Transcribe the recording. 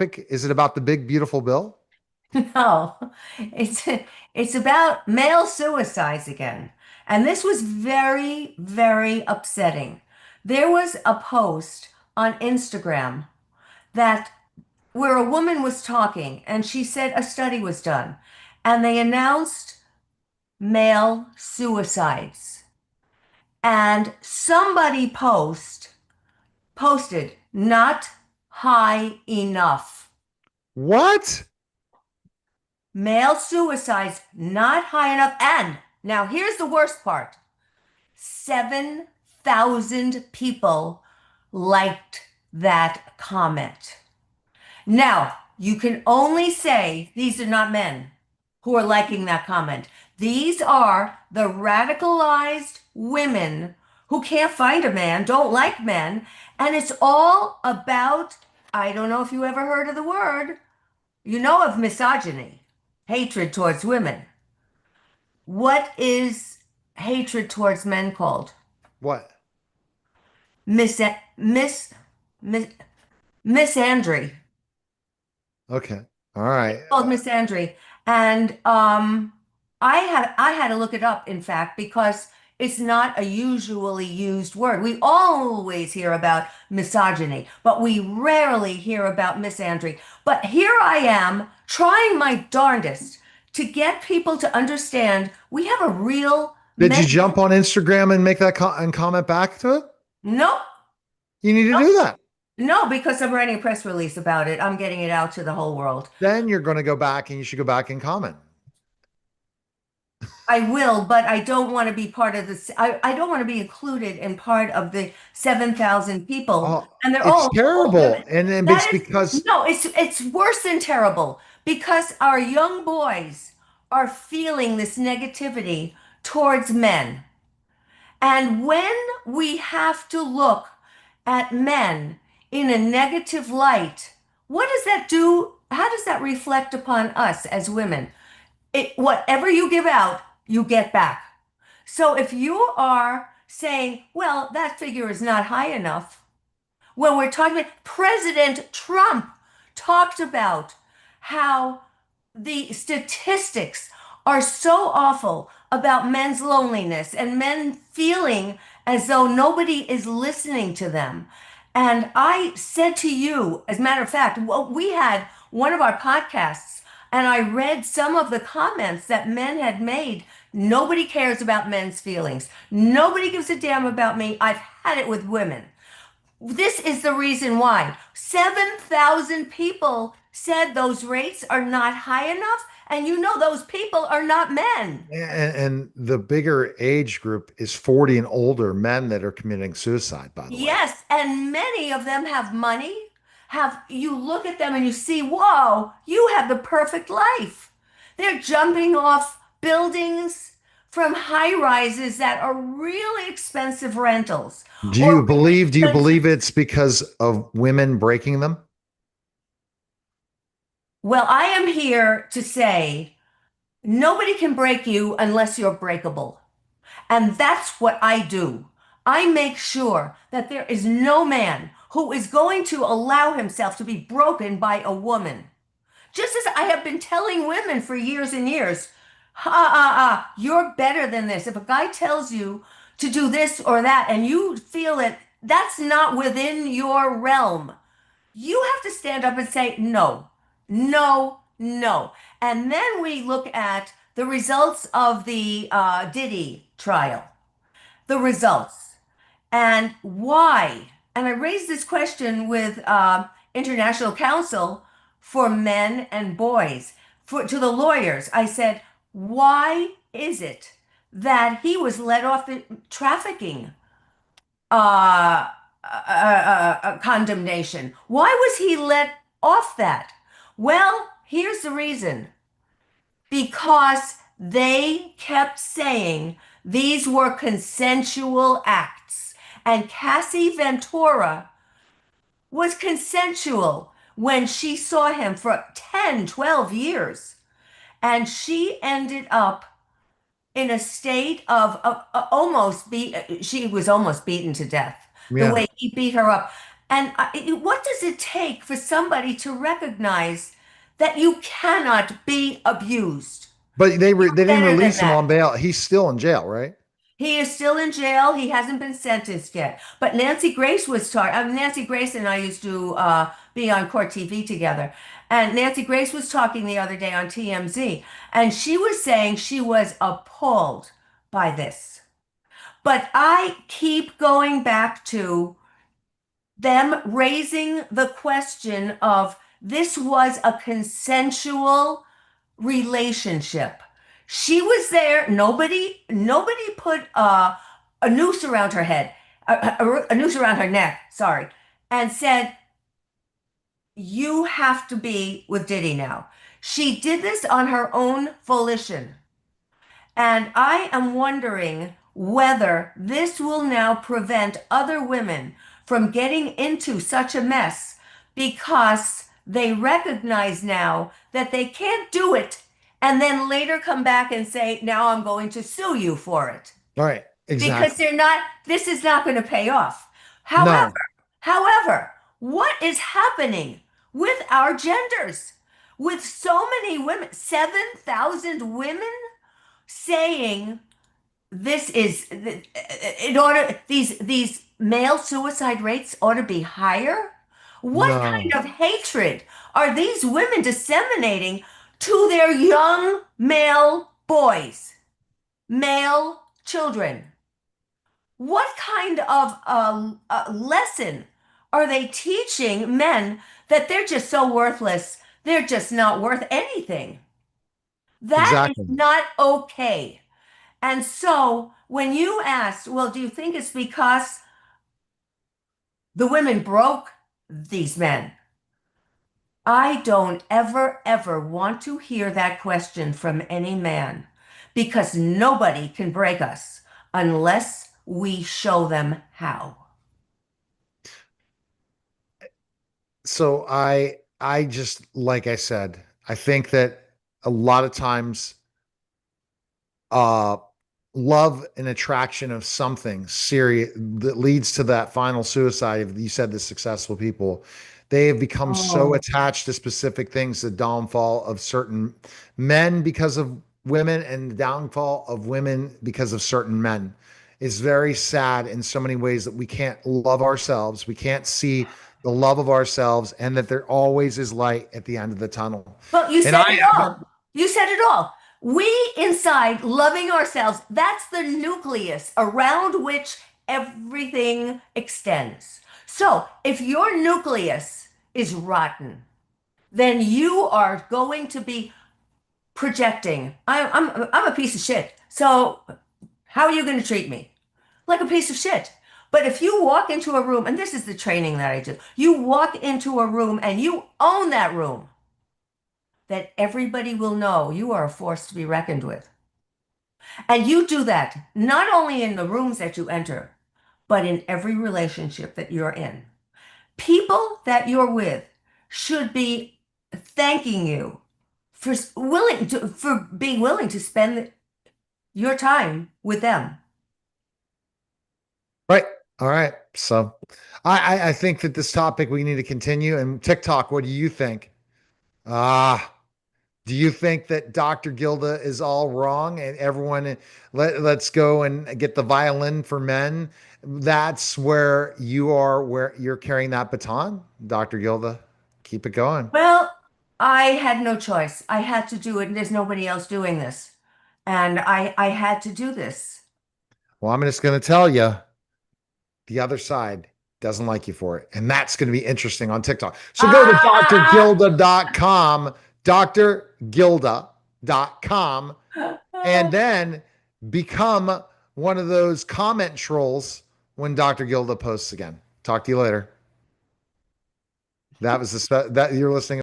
topic? Is it about the big, beautiful bill? No, it's it's about male suicides again. And this was very, very upsetting. There was a post on Instagram that where a woman was talking and she said a study was done and they announced male suicides. And somebody posted not high enough. What? Male suicides not high enough. And now here's the worst part. 7,000 people liked that comment. Now, you can only say these are not men who are liking that comment. These are the radicalized women who can't find a man, don't like men, and it's all about, I don't know if you ever heard of the word, you know of misogyny, hatred towards women. What is hatred towards men called? What? Miss, miss, miss, misandry. Okay. All right. Called misandry. And I had to look it up, in fact, because it's not a usually used word. We always hear about misogyny, but we rarely hear about misandry. But here I am trying my darndest to get people to understand we have a real Did you mental. jump on Instagram and make that and comment back to it? Nope. You need to do that. No, because I'm writing a press release about it. I'm getting it out to the whole world. Then you're going to go back and you should go back and comment. I will, but I don't want to be part of this. I don't want to be included in part of the 7,000 people, Oh, and they're it's all terrible. women. And then it's That is, because no, it's worse than terrible because our young boys are feeling this negativity towards men. And when we have to look at men in a negative light, what does that do? How does that reflect upon us as women? Whatever you give out, you get back. So if you are saying, well, that figure is not high enough, when we're talking about President Trump talked about how the statistics are so awful about men's loneliness and men feeling as though nobody is listening to them. And I said to you, as a matter of fact, well, we had one of our podcasts, and I read some of the comments that men had made. Nobody cares about men's feelings. Nobody gives a damn about me. I've had it with women. This is the reason why 7,000 people said those rates are not high enough. And you know, those people are not men. and the bigger age group is 40 and older men that are committing suicide, by the way. Yes. And many of them have money. You look at them and you see, whoa, you have the perfect life. They're jumping off buildings from high rises that are really expensive rentals or really Do you expensive. believe it's because of women breaking them? Well, I am here to say nobody can break you unless you're breakable. And that's what I do. I make sure that there is no man who is going to allow himself to be broken by a woman. Just as I have been telling women for years and years, you're better than this. If a guy tells you to do this or that and you feel it, that's not within your realm. You have to stand up and say, no, no, no. And then we look at the results of the Diddy trial, the results, and why. And I raised this question with International Council for Men and Boys, to the lawyers. I said, why is it that he was let off the trafficking uh, condemnation? Why was he let off that? Well, here's the reason. Because they kept saying these were consensual acts. And Cassie Ventura was consensual when she saw him for 10, 12 years. And she ended up in a state of almost she was almost beaten to death the Yeah. way he beat her up. And what does it take for somebody to recognize that you cannot be abused? But they didn't Better than release him that. on bail. He's still in jail, right? He is still in jail. He hasn't been sentenced yet. But Nancy Grace was talking. Nancy Grace and I used to be on court TV together. And Nancy Grace was talking the other day on TMZ, and she was saying she was appalled by this. But I keep going back to them raising the question of this was a consensual relationship. She was there. Nobody put a noose around her head, a noose around her neck, sorry, and said, you have to be with Diddy now. She did this on her own volition. And I am wondering whether this will now prevent other women from getting into such a mess because they recognize now that they can't do it and then later come back and say, now I'm going to sue you for it. All right. Because Exactly. they're not, this is not going to pay off. No. However, what is happening with our genders? With so many women, 7,000 women saying this is in order these male suicide rates ought to be higher. What No. kind of hatred are these women disseminating to their young male boys, male children? What kind of lesson are they teaching men that they're just so worthless, they're just not worth anything? That is Exactly. not okay. And so when you asked, well, do you think it's because the women broke these men? I don't ever want to hear that question from any man because nobody can break us unless we show them how. So I just like I said, I think that a lot of times uh love and attraction of something serious that leads to that final suicide. You said the successful people, they have become so Oh. attached to specific things, the downfall of certain men because of women and the downfall of women because of certain men is very sad in so many ways that we can't love ourselves, we can't see the love of ourselves, and that there always is light at the end of the tunnel. Well, you And said it all. You said it all. We inside loving ourselves, that's the nucleus around which everything extends. So if your nucleus is rotten, then you are going to be projecting. I'm a piece of shit. So how are you going to treat me? Like a piece of shit. But if you walk into a room, and this is the training that I do, you walk into a room and you own that room, that everybody will know you are a force to be reckoned with. And you do that not only in the rooms that you enter, but in every relationship that you're in. People that you're with should be thanking you for being willing to spend your time with them. right. All right. So I think that this topic we need to continue. And TikTok, what do you think? Ah, do you think that Dr. Gilda is all wrong and everyone let's go and get the violin for men? That's where you're carrying that baton, Dr. Gilda. Keep it going. Well, I had no choice. I had to do it, and there's nobody else doing this. And I had to do this. Well, I'm just going to tell you the other side doesn't like you for it. And that's going to be interesting on TikTok. So go to drgilda.com, drgilda.com, and then become one of those comment trolls when Dr. Gilda posts again. Talk to you later. That was that you're listening.